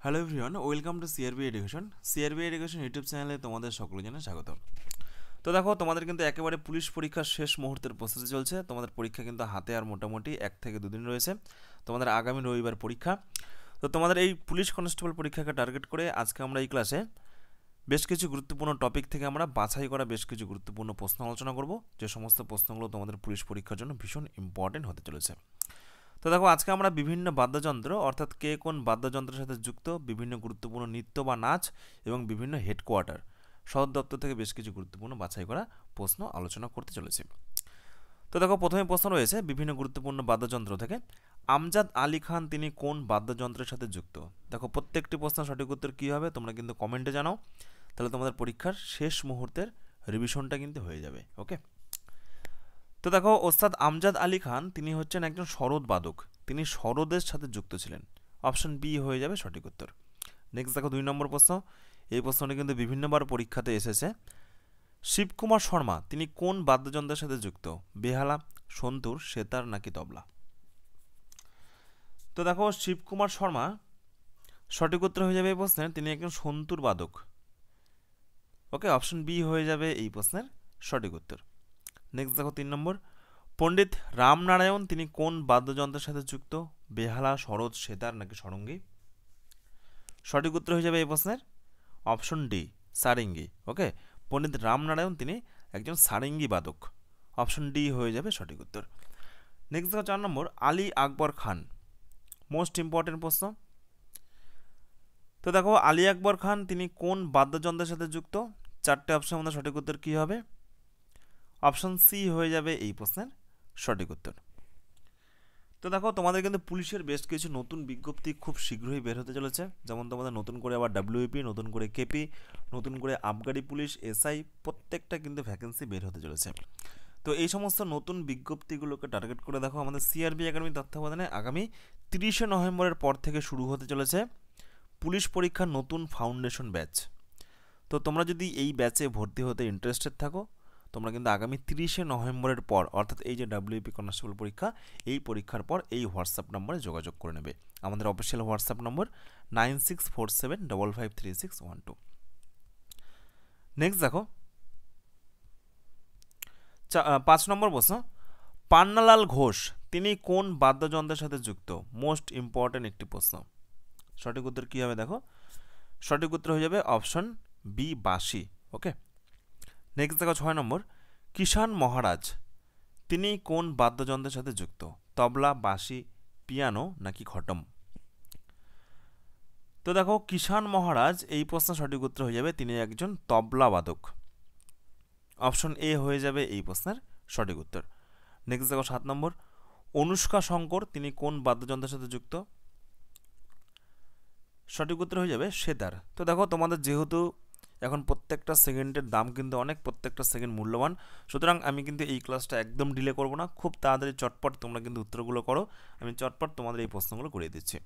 Hello everyone, welcome to CRB education. CRB education YouTube চ্যানেলে তোমাদের সকলের জন্য স্বাগত। তো দেখো, তোমাদের কিন্তু একেবারে পুলিশ পরীক্ষার শেষ মুহূর্তের প্রস্তুতি চলছে। তোমাদের পরীক্ষা কিন্তু হাতে আর মোটামুটি 1 থেকে 2 দিন রয়েছে। তোমাদের আগামী রবিবার পরীক্ষা। তো তোমাদের এই পুলিশ কনস্টেবল পরীক্ষাকে টার্গেট করে আজকে আমরা এই ক্লাসে বেশ কিছু গুরুত্বপূর্ণ টপিক থেকে আমরা বাছাই করা বেশ কিছু গুরুত্বপূর্ণ প্রশ্ন আলোচনা করব, যে সমস্ত প্রশ্নগুলো তোমাদের পুলিশ পরীক্ষার জন্য ভীষণ ইম্পর্টেন্ট হতে চলেছে। তো দেখো, আজকে আমরা বিভিন্ন বাদ্যযন্ত্র অর্থাৎ কে কোন বাদ্যযন্ত্রের সাথে যুক্ত, বিভিন্ন গুরুত্বপূর্ণ নৃত্য বা নাচ এবং বিভিন্ন হেডকোয়ার্টার সদর দপ্তর থেকে বেশ কিছু গুরুত্বপূর্ণ বাছাই করা প্রশ্ন আলোচনা করতে চলেছি। তো দেখো, প্রথমে প্রশ্ন রয়েছে বিভিন্ন গুরুত্বপূর্ণ বাদ্যযন্ত্র থেকে আমজাদ আলী খান তিনি কোন বাদ্যযন্ত্রের সাথে যুক্ত। দেখো, প্রত্যেকটি প্রশ্নের সঠিক উত্তর কী হবে তোমরা কিন্তু কমেন্টে জানাও, তাহলে তোমাদের পরীক্ষার শেষ মুহূর্তের রিভিশনটা কিন্তু হয়ে যাবে। ওকে। তো দেখো, ওস্তাদ আমজাদ আলী খান তিনি হচ্ছেন একজন সরোদ বাদক, তিনি সরোদের সাথে যুক্ত ছিলেন। অপশন বি হয়ে যাবে সঠিক উত্তর। নেক্সট দেখো 2 নম্বর প্রশ্ন। এই প্রশ্নটি কিন্তু বিভিন্নবার পরীক্ষাতে এসেছে। শিবকুমার শর্মা তিনি কোন বাদ্যযন্ত্রের সাথে যুক্ত, বেহালা, সন্তুর, সেতার নাকি তবলা। তো দেখো, শিবকুমার শর্মা সঠিক উত্তর হয়ে যাবে এই প্রশ্নের, তিনি একজন সন্তুর বাদক। ওকে, অপশন বি হয়ে যাবে এই প্রশ্নের সঠিক উত্তর। নেক্সট দেখো 3 নম্বর। পণ্ডিত রামনারায়ণ তিনি কোন বাদ্যযন্ত্রের সাথে যুক্ত, বেহালা, সরোদ, সেতার নাকি সরঙ্গী। সঠিক উত্তর হয়ে যাবে এই প্রশ্নের অপশন ডি, সারেঙ্গি। ওকে, পণ্ডিত রামনারায়ণ তিনি একজন সারেঙ্গি বাদক। অপশন ডি হয়ে যাবে সঠিক উত্তর। নেক্সট দেখো 4 নম্বর। আলী আকবর খান, মোস্ট ইম্পর্টেন্ট প্রশ্ন। তো দেখো, আলী আকবর খান তিনি কোন বাদ্যযন্ত্রের সাথে যুক্ত, 4টে অপশনের মধ্যে সঠিক উত্তর কী হবে। অপশন সি হয়ে যাবে এই প্রশ্নের সঠিক উত্তর। তো দেখো, তোমাদের কিন্তু পুলিশের বেশ কিছু নতুন বিজ্ঞপ্তি খুব শীঘ্রই বের হতে চলেছে, যেমন তোমাদের নতুন করে আবার ডাব্লিউপি, নতুন করে কেপি, নতুন করে আবগারি পুলিশ, এসআই, প্রত্যেকটা কিন্তু ভ্যাকেন্সি বের হতে চলেছে। তো এই সমস্ত নতুন বিজ্ঞপ্তিগুলোকে টার্গেট করে দেখো, আমাদের সিআরবি একাডেমি তত্ত্বাবধানে আগামী 30শে নভেম্বরের পর থেকে শুরু হতে চলেছে পুলিশ পরীক্ষার নতুন ফাউন্ডেশন ব্যাচ। তো তোমরা যদি এই ব্যাচে ভর্তি হতে ইন্টারেস্টেড থাকো, তোমরা কিন্তু আগামী 30শে নভেম্বরের পর, অর্থাৎ এই যে ডাব্লিউপি কনস্টেবল পরীক্ষা, এই পরীক্ষার পর এই হোয়াটসঅ্যাপ নম্বরে যোগাযোগ করে নেবে। আমাদের অফিসিয়াল হোয়াটসঅ্যাপ নম্বর 9647553612। নেক্সট দেখো 5 নম্বর প্রশ্ন। পান্নালাল ঘোষ তিনি কোন বাদ্যযন্ত্রের সাথে যুক্ত, মোস্ট ইম্পর্টেন্ট একটি প্রশ্ন। সঠিক উত্তর কী হবে দেখো, সঠিক উত্তর হয়ে যাবে অপশন বি, বাঁশি। ওকে। নেক্সট দেখো 6 নম্বর। কিষাণ মহারাজ তিনি কোন বাদ্যযন্ত্রের সাথে যুক্ত, তবলা, বাঁশি, পিয়ানো নাকি ঘটম। তো দেখো, কিষাণ মহারাজ এই প্রশ্নের সঠিক উত্তর হয়ে যাবে তিনি একজন তবলা বাদক। অপশন এ হয়ে যাবে এই প্রশ্নের সঠিক উত্তর। নেক্সট দেখো 7 নম্বর। অনুষ্কা শঙ্কর তিনি কোন বাদ্যযন্ত্রের সাথে যুক্ত। সঠিক উত্তর হয়ে যাবে সেতার। তো দেখো, তোমাদের যেহেতু এখন প্রত্যেকটা সেকেন্ডের দাম কিন্তু অনেক, প্রত্যেকটা সেকেন্ড মূল্যবান, সুতরাং আমি কিন্তু এই ক্লাসটা একদম ডিলে করব না, খুব তাড়াতাড়ি চটপট তোমরা কিন্তু উত্তরগুলো করো, আমি চটপট তোমাদের এই প্রশ্নগুলো করিয়ে দিচ্ছি।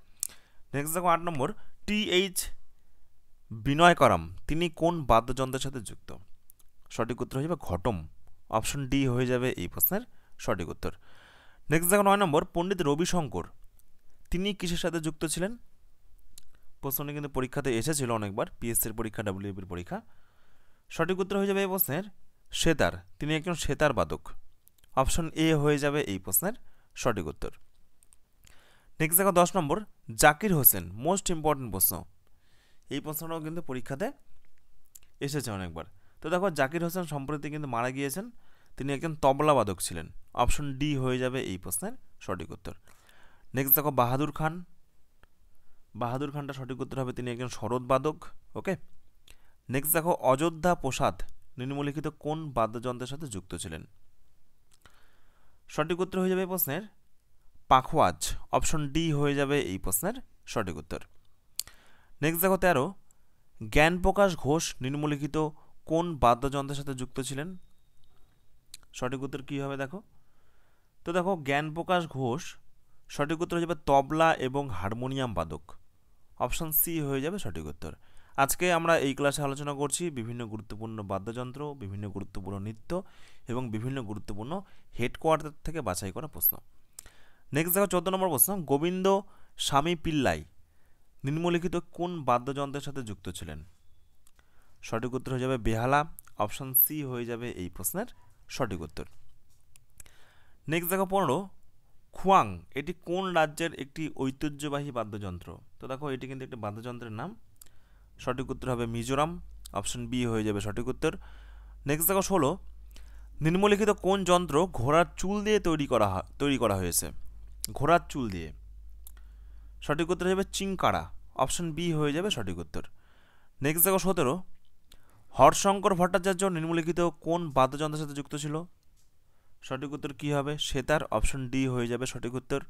নেক্সট দেখো 8 নম্বর। টি.এইচ. বিনয়করম তিনি কোন বাদ্যযন্ত্রের সাথে যুক্ত। সঠিক উত্তর হয়ে যাবে ঘটম। অপশন ডি হয়ে যাবে এই প্রশ্নের সঠিক উত্তর। নেক্সট দেখো 9 নম্বর। পণ্ডিত রবিশঙ্কর তিনি কিসের সাথে যুক্ত ছিলেন। প্রশ্নটি কিন্তু পরীক্ষাতে এসেছিল অনেকবার, পিএসসির পরীক্ষা, ডাব্লিউপির পরীক্ষা। সঠিক উত্তর হয়ে যাবে এই প্রশ্নের সেতার, তিনি একজন সেতার বাদক। অপশন এ হয়ে যাবে এই প্রশ্নের সঠিক উত্তর। নেক্সট দেখো 10 নম্বর। জাকির হোসেন, মোস্ট ইম্পর্টেন্ট প্রশ্ন, এই প্রশ্নটাও কিন্তু পরীক্ষাতে এসেছে অনেকবার। তো দেখো, জাকির হোসেন সম্প্রতি কিন্তু মারা গিয়েছেন, তিনি একজন তবলা বাদক ছিলেন। অপশন ডি হয়ে যাবে এই প্রশ্নের সঠিক উত্তর। নেক্সট দেখো বাহাদুর খান, বাহাদুর খানটা সঠিক উত্তর হবে, তিনি একজন সরোদ বাদক। ওকে। নেক্সট দেখো অযোধ্যা প্রসাদ নিম্নলিখিত কোন বাদ্যযন্ত্রের সাথে যুক্ত ছিলেন। সঠিক উত্তর হয়ে যাবে এই প্রশ্নের পাখওয়াজ। অপশন ডি হয়ে যাবে এই প্রশ্নের সঠিক উত্তর। নেক্সট দেখো 13। জ্ঞানপ্রকাশ ঘোষ নিম্নলিখিত কোন বাদ্যযন্ত্রের সাথে যুক্ত ছিলেন। সঠিক উত্তর কী হবে দেখো, তো দেখো জ্ঞানপ্রকাশ ঘোষ সঠিক উত্তর হয়ে যাবে তবলা এবং হারমোনিয়াম বাদক। অপশন সি হয়ে যাবে সঠিক উত্তর। আজকে আমরা এই ক্লাসে আলোচনা করছি বিভিন্ন গুরুত্বপূর্ণ বাদ্যযন্ত্র, বিভিন্ন গুরুত্বপূর্ণ নৃত্য এবং বিভিন্ন গুরুত্বপূর্ণ হেডকোয়ার্টার থেকে বাছাই করা প্রশ্ন। নেক্সট দেখো 14 নম্বর প্রশ্ন। গোবিন্দ স্বামী পিল্লাই নিম্নলিখিত কোন বাদ্যযন্ত্রের সাথে যুক্ত ছিলেন? সঠিক উত্তর হয়ে যাবে বেহালা। অপশন সি হয়ে যাবে এই প্রশ্নের সঠিক উত্তর। নেক্সট দেখো 15, খুয়াং এটি কোন রাজ্যের একটি ঐতিহ্যবাহী বাদ্যযন্ত্র? তো দেখো এটি কিন্তু একটি বাদ্যযন্ত্রের নাম। সঠিক উত্তর হবে মিজোরাম। অপশন বি হয়ে যাবে সঠিক উত্তর। নেক্সট দেখো 16, নিম্নলিখিত কোন যন্ত্র ঘোড়ার চুল দিয়ে তৈরি করা হয়েছে? ঘোড়ার চুল দিয়ে। সঠিক উত্তর হয়ে যাবে চিংকারা। অপশন বি হয়ে যাবে সঠিক উত্তর। নেক্সট দেখো 17, হরশঙ্কর ভট্টাচার্য নিম্নলিখিত কোন বাদ্যযন্ত্রের সাথে যুক্ত ছিল? সঠিক উত্তর কী হবে? সেতার। অপশন ডি হয়ে যাবে সঠিক উত্তর।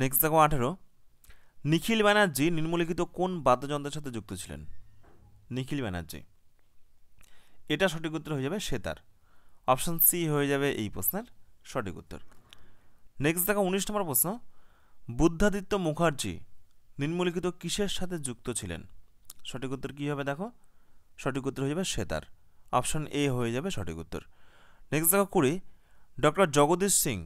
নেক্সট দেখো 18, নিখিল ব্যানার্জি নিম্নলিখিত কোন বাদ্যযন্ত্রের সাথে যুক্ত ছিলেন? নিখিল ব্যানার্জি, এটা সঠিক উত্তর হয়ে যাবে সেতার। অপশন সি হয়ে যাবে এই প্রশ্নের সঠিক উত্তর। নেক্সট দেখো 19 নম্বর প্রশ্ন, বুদ্ধাদিত্য মুখার্জি নিম্নলিখিত কিসের সাথে যুক্ত ছিলেন? সঠিক উত্তর কী হবে? দেখো সঠিক উত্তর হয়ে যাবে সেতার। অপশন এ হয়ে যাবে সঠিক উত্তর। নেক্সট দেখো 20, ডক্টর জগদীশ সিং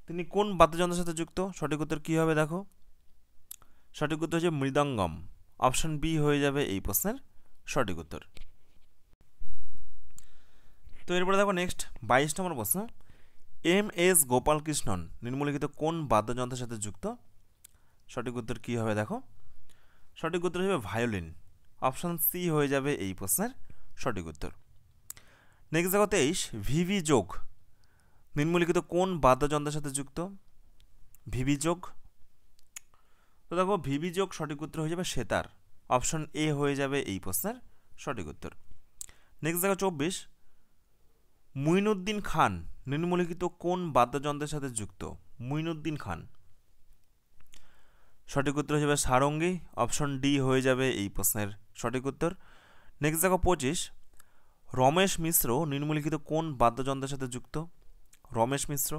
তিনি কোন বাদ্যযন্ত্রের সাথে যুক্ত? সঠিক উত্তর কী হবে? দেখো সঠিক উত্তর হচ্ছে মৃদঙ্গম। অপশন বি হয়ে যাবে এই প্রশ্নের সঠিক উত্তর। তো এরপরে দেখো নেক্সট 22 নম্বর প্রশ্ন, এম এস গোপালকৃষ্ণন নিম্নলিখিত কোন বাদ্যযন্ত্রের সাথে যুক্ত? সঠিক উত্তর কী হবে? দেখো সঠিক উত্তর হবে ভায়োলিন। অপশন সি হয়ে যাবে এই প্রশ্নের সঠিক উত্তর। নেক্সট দেখো 23, ভিভি যোগ নিম্নলিখিত কোন বাদ্যযন্ত্রের সাথে যুক্ত? ভিভি যোগ। তো দেখো ভিভি যোগ সঠিক উত্তর হয়ে যাবে সেতার। অপশন এ হয়ে যাবে এই প্রশ্নের সঠিক উত্তর। নেক্সট দেখো 24, মুইনুদ্দিন খান নিম্নলিখিত কোন বাদ্যযন্ত্রের সাথে যুক্ত? মুইনুদ্দিন খান, সঠিক উত্তর হয়ে যাবে সারঙ্গী। অপশন ডি হয়ে যাবে এই প্রশ্নের সঠিক উত্তর। নেক্সট দেখো 25, রমেশ মিশ্র নিম্নলিখিত কোন বাদ্যযন্ত্রের সাথে যুক্ত? রমেশ মিশ্র।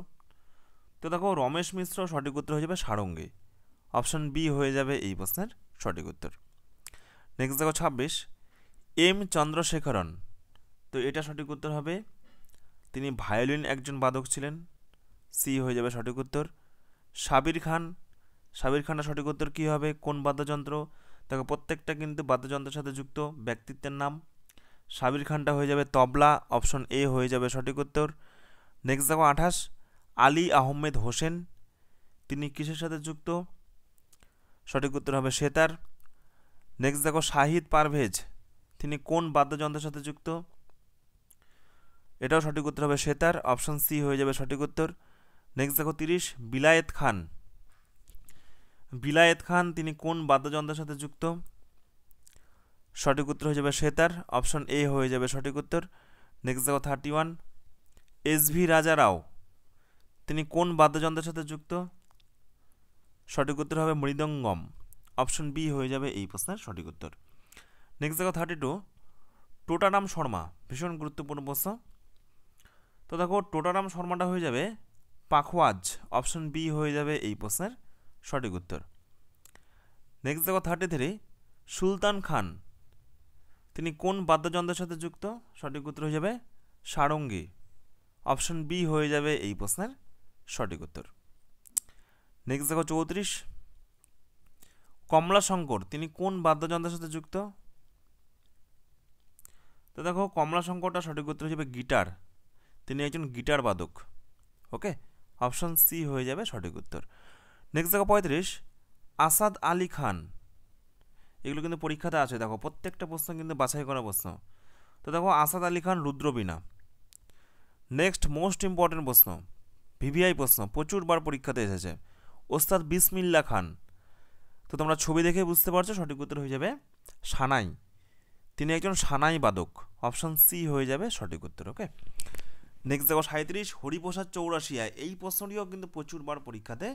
তো দেখো রমেশ মিশ্র সঠিক উত্তর হয়ে যাবে সারঙ্গী। অপশন বি হয়ে যাবে এই প্রশ্নের সঠিক উত্তর। নেক্সট দেখো 26, এম চন্দ্রশেখরন, তো এটা সঠিক উত্তর হবে তিনি ভায়োলিন একজন বাদক ছিলেন। সি হয়ে যাবে সঠিক উত্তর। সাবির খান, সাবির খানটা সঠিক উত্তর কী হবে? কোন বাদ্যযন্ত্র? দেখো প্রত্যেকটা কিন্তু বাদ্যযন্ত্রের সাথে যুক্ত ব্যক্তিত্বের নাম। সাবির খানটা হয়ে যাবে তবলা। অপশন এ হয়ে যাবে সঠিক উত্তর। নেক্সট দেখো 28, আলী আহমেদ হোসেন তিনি কিসের সাথে যুক্ত? সঠিক উত্তর হবে সেতার। নেক্সট দেখো শাহিদ পারভেজ তিনি কোন বাদ্যযন্ত্রের সাথে যুক্ত? এটাও সঠিক উত্তর হবে সেতার। অপশন সি হয়ে যাবে সঠিক উত্তর। নেক্সট দেখো 30, বিলায়েত খান, বিলায়েত খান তিনি কোন বাদ্যযন্ত্রের সাথে যুক্ত? সঠিক উত্তর হয়ে যাবে সেতার। অপশন এ হয়ে যাবে সঠিক উত্তর। নেক্সট দেখো 31, এস ভি রাজা রাও তিনি কোন বাদ্যযন্ত্রের সাথে যুক্ত? সঠিক উত্তর হবে মৃদঙ্গম। অপশন বি হয়ে যাবে এই প্রশ্নের সঠিক উত্তর। নেক্সট দেখো 32, টোটারাম শর্মা, ভীষণ গুরুত্বপূর্ণ প্রশ্ন। তো দেখো টোটারাম শর্মাটা হয়ে যাবে পাখওয়াজ। অপশন বি হয়ে যাবে এই প্রশ্নের সঠিক উত্তর। নেক্সট দেখো 33, সুলতান খান তিনি কোন বাদ্যযন্ত্রের সাথে যুক্ত? সঠিক উত্তর হয়ে যাবে সারঙ্গী। অপশন বি হয়ে যাবে এই প্রশ্নের সঠিক উত্তর। নেক্সট দেখো 34, কমলাশঙ্কর তিনি কোন বাদ্যযন্ত্রের সাথে যুক্ত? তো দেখো কমলাশঙ্করটা সঠিক উত্তর হয়ে যাবে গিটার। তিনি একজন গিটার বাদক। ওকে, অপশন সি হয়ে যাবে সঠিক উত্তর। নেক্সট দেখো 35, আসাদ আলী খান, এগুলো কিন্তু পরীক্ষাতে আছে, দেখো প্রত্যেকটা প্রশ্ন কিন্তু বাছাই করা প্রশ্ন। তো দেখো Asad Ali Khan rudraveena. Next most important প্রশ্ন, ভিভিআই প্রশ্ন, প্রচুরবার পরীক্ষাতে এসেছে, ওস্তাদ বিসমিল্লা খান। তো তোমরা ছবি দেখে বুঝতে পারছো সঠিক উত্তর হয়ে যাবে সানাই। তিনি একজন সানাই বাদক। অপশন সি হয়ে যাবে সঠিক উত্তর। ওকে, নেক্সট দেখো 37, হরিপ্রসাদ চৌরাশিয়া, এই প্রশ্নটিও কিন্তু প্রচুরবার পরীক্ষাতে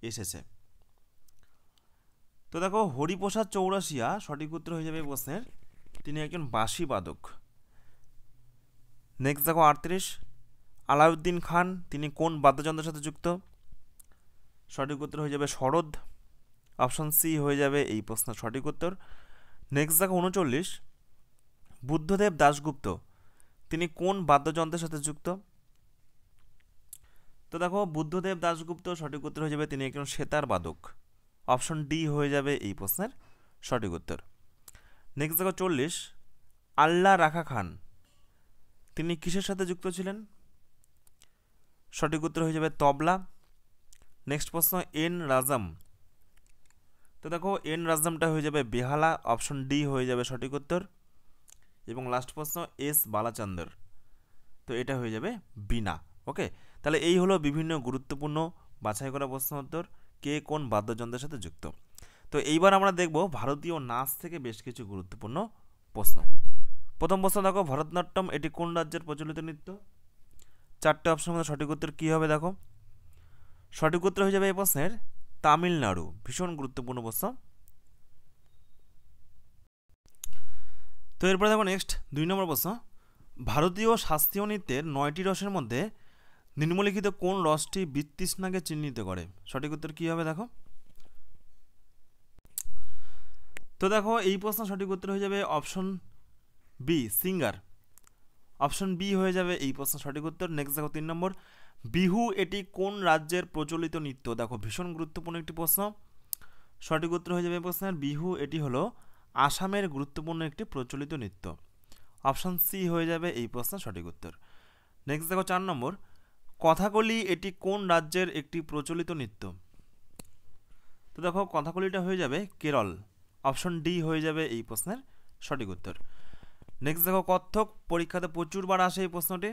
এসেছে। তো দেখো হরিপ্রসাদ চৌরাশিয়া সঠিক উত্তর হয়ে যাবে এই প্রশ্নের, তিনি একজন বাঁশি বাদক। নেক্সট দেখো 38, আলাউদ্দিন খান তিনি কোন বাদ্যযন্ত্রের সাথে যুক্ত? সঠিক উত্তর হয়ে যাবে সরোদ। অপশন সি হয়ে যাবে এই প্রশ্নের সঠিক উত্তর। নেক্সট দেখো 39, বুদ্ধদেব দাশগুপ্ত তিনি কোন বাদ্যযন্ত্রের সাথে যুক্ত? তো দেখো বুদ্ধদেব দাশগুপ্ত সঠিক উত্তর হয়ে যাবে তিনি একজন সেতার বাদক। অপশন ডি হয়ে যাবে এই প্রশ্নের সঠিক উত্তর। নেক্সট দেখো 40, আল্লাহ রাখা খান তিনি কিসের সাথে যুক্ত ছিলেন? সঠিক উত্তর হয়ে যাবে তবলা। নেক্সট প্রশ্ন, এন রাজাম, তো দেখো এন রাজামটা হয়ে যাবে বেহালা, অপশন ডি হয়ে যাবে সঠিক উত্তর। এবং লাস্ট প্রশ্ন, এস বালাচন্দর, তো এটা হয়ে যাবে বীণা। ওকে, তাহলে এই হলো বিভিন্ন গুরুত্বপূর্ণ বাছাই করা প্রশ্ন উত্তর, কে কোন বাদ্যযন্ত্রের সাথে যুক্ত। তো এইবার আমরা দেখব ভারতীয় নাচ থেকে বেশ কিছু গুরুত্বপূর্ণ প্রশ্ন। প্রথম প্রশ্ন দেখো, ভরতনাট্যম এটি কোন রাজ্যের প্রচলিত নৃত্য? চারটে অপশনের মধ্যে সঠিক উত্তর কী হবে দেখো। সঠিক উত্তর হয়ে যাবে এই প্রশ্নের তামিলনাড়ু। ভীষণ গুরুত্বপূর্ণ প্রশ্ন। তো এরপরে দেখো নেক্সট 2 নম্বর প্রশ্ন, ভারতীয় শাস্ত্রীয় নৃত্যের 9টি রসের মধ্যে নিম্নলিখিত কোন রসটি বৃত্তৃষ্ণাকে চিহ্নিত করে? সঠিক উত্তর কী হবে দেখো। তো দেখো এই প্রশ্ন সঠিক উত্তর হয়ে যাবে option B, singer. Option B হয়ে যাবে এই প্রশ্ন সঠিক উত্তর। নেক্সট দেখো 3 নম্বর, বিহু এটি কোন রাজ্যের প্রচলিত নৃত্য? দেখো ভীষণ গুরুত্বপূর্ণ একটি প্রশ্ন। সঠিক উত্তর হয়ে যাবে এই প্রশ্নের বিহু এটি হলো আসামের গুরুত্বপূর্ণ একটি প্রচলিত নৃত্য। অপশন সি হয়ে যাবে এই প্রশ্নের সঠিক উত্তর। নেক্সট দেখো 4 নম্বর, কথাকলি এটি কোন রাজ্যের একটি প্রচলিত নৃত্য? তো দেখো কথাকলিটা হয়ে যাবে কেরল। অপশন ডি হয়ে যাবে এই প্রশ্নের সঠিক উত্তর। নেক্সট দেখো কত্থক, পরীক্ষাতে প্রচুরবার আসে এই প্রশ্নটি।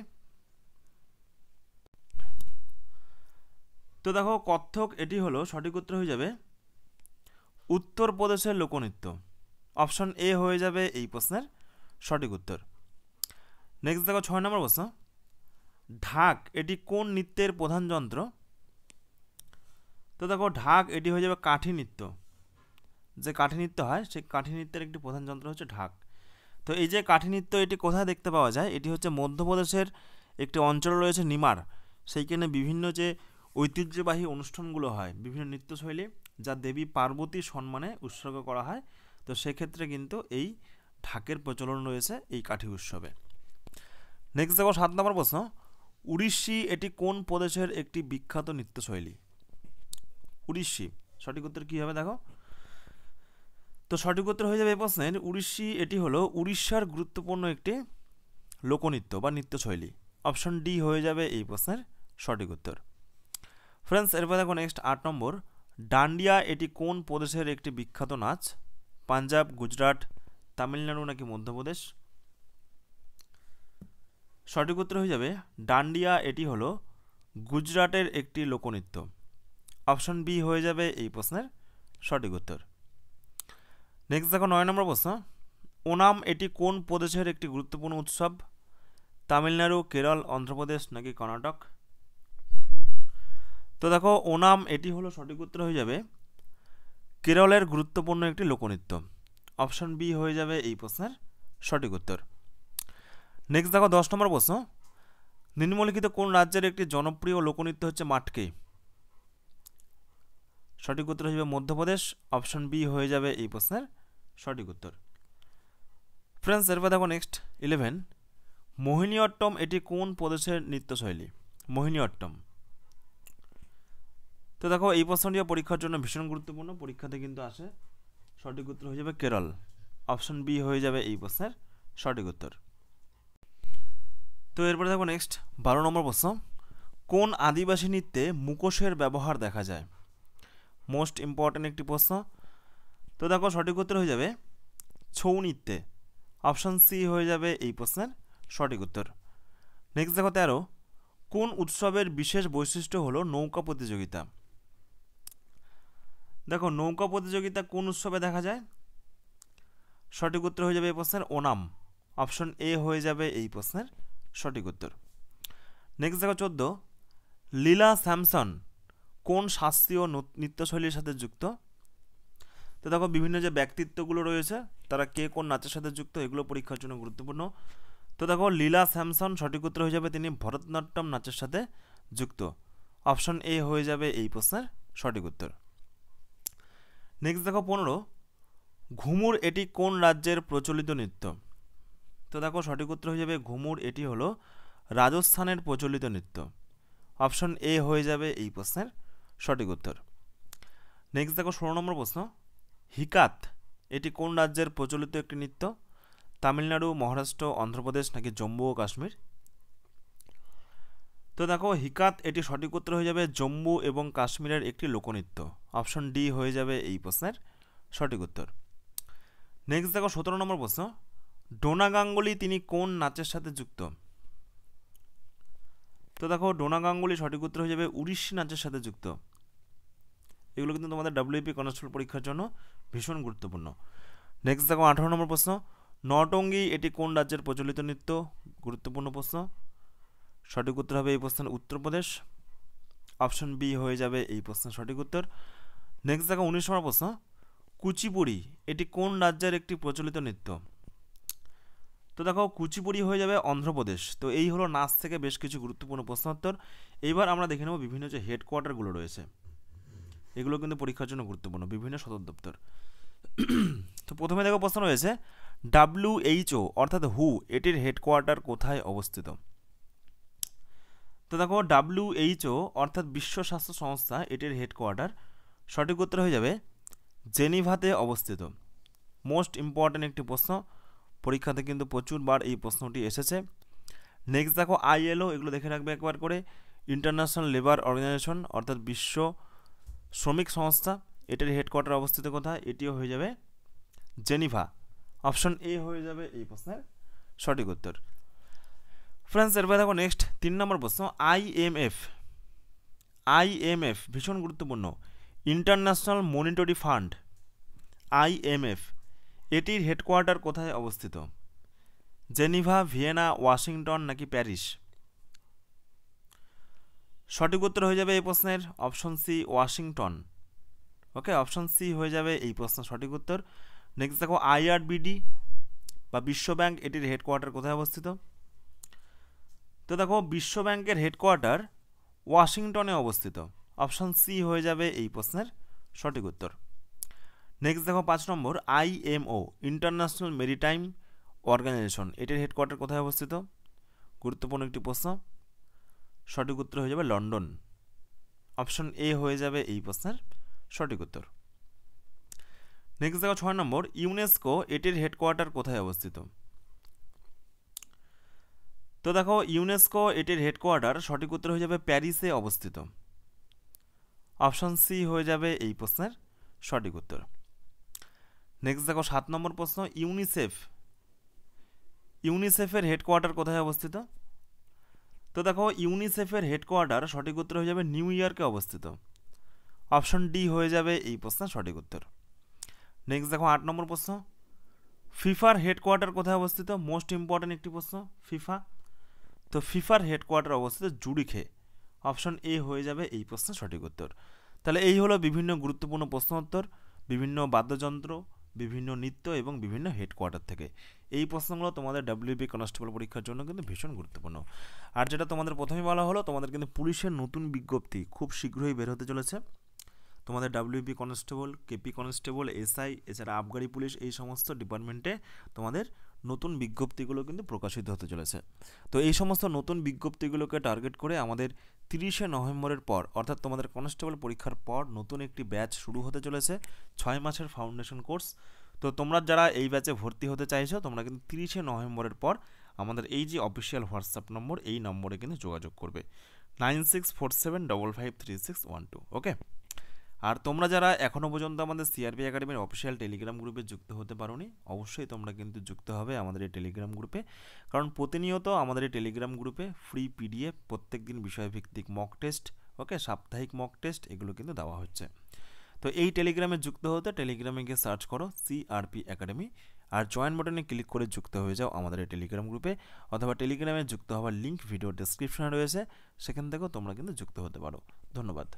তো দেখো কত্থক এটি হলো সঠিক উত্তর হয়ে যাবে উত্তরপ্রদেশের লোকনৃত্য। অপশন এ হয়ে যাবে এই প্রশ্নের সঠিক উত্তর। নেক্সট দেখো 6 নম্বর প্রশ্ন, ঢাক এটি কোন নৃত্যের প্রধান যন্ত্র? তো দেখো ঢাক এটি হয়ে যাবে কাঠি নৃত্য। যে কাঠি নৃত্য হয় সেই কাঠি নৃত্যের একটি প্রধান যন্ত্র হচ্ছে ঢাক। তো এই যে কাঠি নৃত্য এটি কোথায় দেখতে পাওয়া যায়? এটি হচ্ছে মধ্যপ্রদেশের একটি অঞ্চল রয়েছে নিমার, সেইখানে বিভিন্ন যে ঐতিহ্যবাহী অনুষ্ঠানগুলো হয়, বিভিন্ন নৃত্যশৈলী যা দেবী পার্বতীর সম্মানে উৎসর্গ করা হয়, তো সেক্ষেত্রে কিন্তু এই ঢাকের প্রচলন রয়েছে এই কাঠি উৎসবে। নেক্সট দেখো 7 নম্বর প্রশ্ন, উড়িষ্যি এটি কোন প্রদেশের একটি বিখ্যাত নৃত্যশৈলী? উড়িষ্যি, সঠিক উত্তর কী হবে দেখো। তো সঠিক উত্তর হয়ে যাবে এই প্রশ্নের উড়িষ্যি এটি হলো উড়িষ্যার গুরুত্বপূর্ণ একটি লোকনৃত্য বা নৃত্যশৈলী। অপশন ডি হয়ে যাবে এই প্রশ্নের সঠিক উত্তর। ফ্রেন্ডস এরপর দেখো নেক্সট 8 নম্বর, ডান্ডিয়া এটি কোন প্রদেশের একটি বিখ্যাত নাচ? পাঞ্জাব, গুজরাট, তামিলনাড়ু নাকি মধ্যপ্রদেশ? সঠিক উত্তর হয়ে যাবে ডান্ডিয়া এটি হলো গুজরাটের একটি লোকনৃত্য। অপশন বি হয়ে যাবে এই প্রশ্নের সঠিক উত্তর। নেক্সট দেখো 9 নম্বর প্রশ্ন, ওনাম এটি কোন প্রদেশের একটি গুরুত্বপূর্ণ উৎসব? তামিলনাড়ু, কেরল, অন্ধ্রপ্রদেশ নাকি কর্ণাটক? তো দেখো ওনাম এটি হলো সঠিক উত্তর হয়ে যাবে কেরলের গুরুত্বপূর্ণ একটি লোকনৃত্য। অপশন বি হয়ে যাবে এই প্রশ্নের সঠিক উত্তর। নেক্সট দেখো 10 নম্বর প্রশ্ন, নিম্নলিখিত কোন রাজ্যের একটি জনপ্রিয় লোকনৃত্য হচ্ছে মাটকে? সঠিক উত্তর হয়ে যাবে মধ্যপ্রদেশ। অপশন বি হয়ে যাবে এই প্রশ্নের সঠিক উত্তর। ফ্রেন্ডস এরপর দেখো নেক্সট 11, মোহিনীঅট্টম এটি কোন প্রদেশের নৃত্যশৈলী? মোহিনীঅট্টম। তো দেখো এই প্রশ্নটিও পরীক্ষার জন্য ভীষণ গুরুত্বপূর্ণ, পরীক্ষাতে কিন্তু আসে। সঠিক উত্তর হয়ে যাবে কেরল। অপশন বি হয়ে যাবে এই প্রশ্নের সঠিক উত্তর। তো এরপরে দেখো নেক্সট 12 নম্বর প্রশ্ন, কোন আদিবাসী নৃত্যে মুখোশের ব্যবহার দেখা যায়? মোস্ট ইম্পর্ট্যান্ট একটি প্রশ্ন। তো দেখো সঠিক উত্তর হয়ে যাবে ছৌ নৃত্যে। অপশন সি হয়ে যাবে এই প্রশ্নের সঠিক উত্তর। নেক্সট দেখো 13, কোন উৎসবের বিশেষ বৈশিষ্ট্য হলো নৌকা প্রতিযোগিতা? দেখো নৌকা প্রতিযোগিতা কোন উৎসবে দেখা যায়? সঠিক উত্তর হয়ে যাবে এই প্রশ্নের ওনাম। অপশন এ হয়ে যাবে এই প্রশ্নের সঠিক উত্তর। নেক্সট দেখো 14, লীলা স্যামসন কোন শাস্ত্রীয় নৃত্যশৈলীর সাথে যুক্ত? তো দেখো বিভিন্ন যে ব্যক্তিত্বগুলো রয়েছে তারা কে কোন নাচের সাথে যুক্ত, এগুলো পরীক্ষার জন্য গুরুত্বপূর্ণ। তো দেখো লীলা স্যামসন সঠিক উত্তর হয়ে যাবে তিনি ভরতনাট্যম নাচের সাথে যুক্ত। অপশন এ হয়ে যাবে এই প্রশ্নের সঠিক উত্তর। নেক্সট দেখো 15, ঘুমুর এটি কোন রাজ্যের প্রচলিত নৃত্য? তো দেখো সঠিক উত্তর হয়ে যাবে ঘুমুর এটি হলো রাজস্থানের প্রচলিত নৃত্য। অপশন এ হয়ে যাবে এই প্রশ্নের সঠিক উত্তর। নেক্সট দেখো 16 নম্বর প্রশ্ন, হিকাত এটি কোন রাজ্যের প্রচলিত একটি নৃত্য? তামিলনাড়ু, মহারাষ্ট্র, অন্ধ্রপ্রদেশ নাকি জম্মু ও কাশ্মীর? তো দেখো হিকাত এটি সঠিক উত্তর হয়ে যাবে জম্মু এবং কাশ্মীরের একটি লোকনৃত্য। অপশন ডি হয়ে যাবে এই প্রশ্নের সঠিক উত্তর। নেক্সট দেখো 17 নম্বর প্রশ্ন, ডোনা গাঙ্গুলি তিনি কোন নাচের সাথে যুক্ত? তো দেখো ডোনা গাঙ্গুলি সঠিক উত্তর হয়ে যাবে উড়িষ্যি নাচের সাথে যুক্ত। এগুলো কিন্তু তোমাদের ডাব্লিউপি কনস্টেবল পরীক্ষার জন্য ভীষণ গুরুত্বপূর্ণ। নেক্সট দেখো 18 নম্বর প্রশ্ন, নটঙ্গী এটি কোন রাজ্যের প্রচলিত নৃত্য? গুরুত্বপূর্ণ প্রশ্ন। সঠিক উত্তর হবে এই প্রশ্নের উত্তরপ্রদেশ। অপশন বি হয়ে যাবে এই প্রশ্নের সঠিক উত্তর। নেক্সট দেখো 19 নম্বর প্রশ্ন, কুচিপুড়ি এটি কোন রাজ্যের একটি প্রচলিত নৃত্য? তো দেখো কুচিপুড়ি হয়ে যাবে অন্ধ্রপ্রদেশ। তো এই হলো নাচ থেকে বেশ কিছু গুরুত্বপূর্ণ প্রশ্নোত্তর। এইবার আমরা দেখে নেব বিভিন্ন যে হেডকোয়ার্টারগুলো রয়েছে, এগুলো কিন্তু পরীক্ষার জন্য গুরুত্বপূর্ণ, বিভিন্ন সদর দপ্তর। তো প্রথমে দেখো প্রশ্ন রয়েছে, WHO অর্থাৎ হু এটির হেডকোয়ার্টার কোথায় অবস্থিত? তো দেখো WHO অর্থাৎ বিশ্ব স্বাস্থ্য সংস্থা এটির হেডকোয়ার্টার সঠিক উত্তর হয়ে যাবে জেনিভাতে অবস্থিত। মোস্ট ইম্পর্ট্যান্ট একটি প্রশ্ন, পরীক্ষাতে কিন্তু প্রচুরবার এই প্রশ্নটি এসেছে। নেক্সট দেখো ILO, এগুলো দেখে রাখবে একবার করে। ইন্টারন্যাশনাল লেবার অর্গানাইজেশন অর্থাৎ বিশ্ব শ্রমিক সংস্থা এটির হেডকোয়ার্টার অবস্থিত কোথায়? এটিও হয়ে যাবে জেনিভা। অপশন এ হয়ে যাবে এই প্রশ্নের সঠিক উত্তর। ফ্রেন্ডস এরপর দেখো নেক্সট 3 নম্বর প্রশ্ন, IMF ভীষণ গুরুত্বপূর্ণ, ইন্টারন্যাশনাল মনিটারি ফান্ড IMF এটির হেডকোয়ার্টার কোথায় অবস্থিত? জেনিভা, ভিয়েনা, ওয়াশিংটন নাকি প্যারিস? সঠিক উত্তর হয়ে যাবে এই প্রশ্নের অপশন সি ওয়াশিংটন। ওকে, অপশন সি হয়ে যাবে এই প্রশ্নের সঠিক উত্তর। নেক্সট দেখো IRBD বা বিশ্ব ব্যাংক এটির হেডকোয়ার্টার কোথায় অবস্থিত? তো দেখো বিশ্ব ব্যাংকের হেডকোয়ার্টার ওয়াশিংটনে অবস্থিত। অপশন সি হয়ে যাবে এই প্রশ্নের সঠিক উত্তর। নেক্সট দেখো 5 নম্বর, IMO ইন্টারন্যাশনাল মেরিটাইম অর্গানাইজেশন এটির হেডকোয়ার্টার কোথায় অবস্থিত? গুরুত্বপূর্ণ একটি প্রশ্ন, সঠিক উত্তর হয়ে যাবে লন্ডন। অপশন এ হয়ে যাবে এই প্রশ্নের সঠিক উত্তর। নেক্সট দেখো 6 নম্বর, ইউনেস্কো এটির হেডকোয়ার্টার কোথায় অবস্থিত? তো দেখো ইউনেস্কো এটির হেডকোয়ার্টার সঠিক উত্তর হয়ে যাবে প্যারিসে অবস্থিত। অপশন সি হয়ে যাবে এই প্রশ্নের সঠিক উত্তর। নেক্সট দেখো 7 নম্বর প্রশ্ন, ইউনিসেফের হেডকোয়ার্টার কোথায় অবস্থিত? তো দেখো ইউনিসেফের হেডকোয়ার্টার সঠিক উত্তর হয়ে যাবে নিউ ইয়র্কে অবস্থিত। অপশন ডি হয়ে যাবে এই প্রশ্নের সঠিক উত্তর। নেক্সট দেখো 8 নম্বর প্রশ্ন, ফিফার হেডকোয়ার্টার কোথায় অবস্থিত? মোস্ট ইম্পর্ট্যান্ট একটি প্রশ্ন, ফিফা। তো ফিফার হেডকোয়ার্টার অবস্থিত জুরিখে। অপশন এ হয়ে যাবে এই প্রশ্নের সঠিক উত্তর। তাহলে এই হলো বিভিন্ন গুরুত্বপূর্ণ প্রশ্নোত্তর, বিভিন্ন বাদ্যযন্ত্র, বিভিন্ন নৃত্য এবং বিভিন্ন হেডকোয়ার্টার থেকে। এই প্রশ্নগুলো তোমাদের WB কনস্টেবল পরীক্ষার জন্য কিন্তু ভীষণ গুরুত্বপূর্ণ। আর যেটা তোমাদের প্রথমেই বলা হলো, তোমাদের কিন্তু পুলিশের নতুন বিজ্ঞপ্তি খুব শীঘ্রই বের হতে চলেছে। তোমাদের WB constable, KP constable, SI, এছাড়া আবগারি পুলিশ, এই সমস্ত ডিপার্টমেন্টে তোমাদের নতুন বিজ্ঞপ্তিগুলো কিন্তু প্রকাশিত হতে চলেছে। তো এই সমস্ত নতুন বিজ্ঞপ্তিগুলোকে টার্গেট করে আমাদের 30শে নভেম্বরের পর, অর্থাৎ তোমাদের কনস্টেবল পরীক্ষার পর নতুন একটি ব্যাচ শুরু হতে চলেছে, 6 মাসের ফাউন্ডেশন কোর্স। তো তোমরা যারা এই ব্যাচে ভর্তি হতে চাইছো, তোমরা কিন্তু 30শে নভেম্বরের পর আমাদের এই যে অফিসিয়াল হোয়াটসঅ্যাপ নম্বর, এই নম্বরে কিন্তু যোগাযোগ করবে 9647553612। ওকে, আর তোমরা যারা এখনও পর্যন্ত আমাদের CRP একাডেমির অফিসিয়াল টেলিগ্রাম গ্রুপে যুক্ত হতে পারোনি, অবশ্যই তোমরা কিন্তু যুক্ত হবে আমাদের এই টেলিগ্রাম গ্রুপে। কারণ প্রতিনিয়ত আমাদের এই টেলিগ্রাম গ্রুপে ফ্রি PDF, প্রত্যেক দিন বিষয়ভিত্তিক মক টেস্ট, ওকে, সাপ্তাহিক মক টেস্ট, এগুলো কিন্তু দেওয়া হচ্ছে। তো এই টেলিগ্রামে যুক্ত হতে টেলিগ্রামে গিয়ে সার্চ করো CRP একাডেমি, আর জয়েন বাটনে ক্লিক করে যুক্ত হয়ে যাও আমাদের এই টেলিগ্রাম গ্রুপে, অথবা টেলিগ্রামে যুক্ত হওয়ার লিঙ্ক ভিডিও ডেসক্রিপশনে রয়েছে, সেখান থেকেও তোমরা কিন্তু যুক্ত হতে পারো। ধন্যবাদ।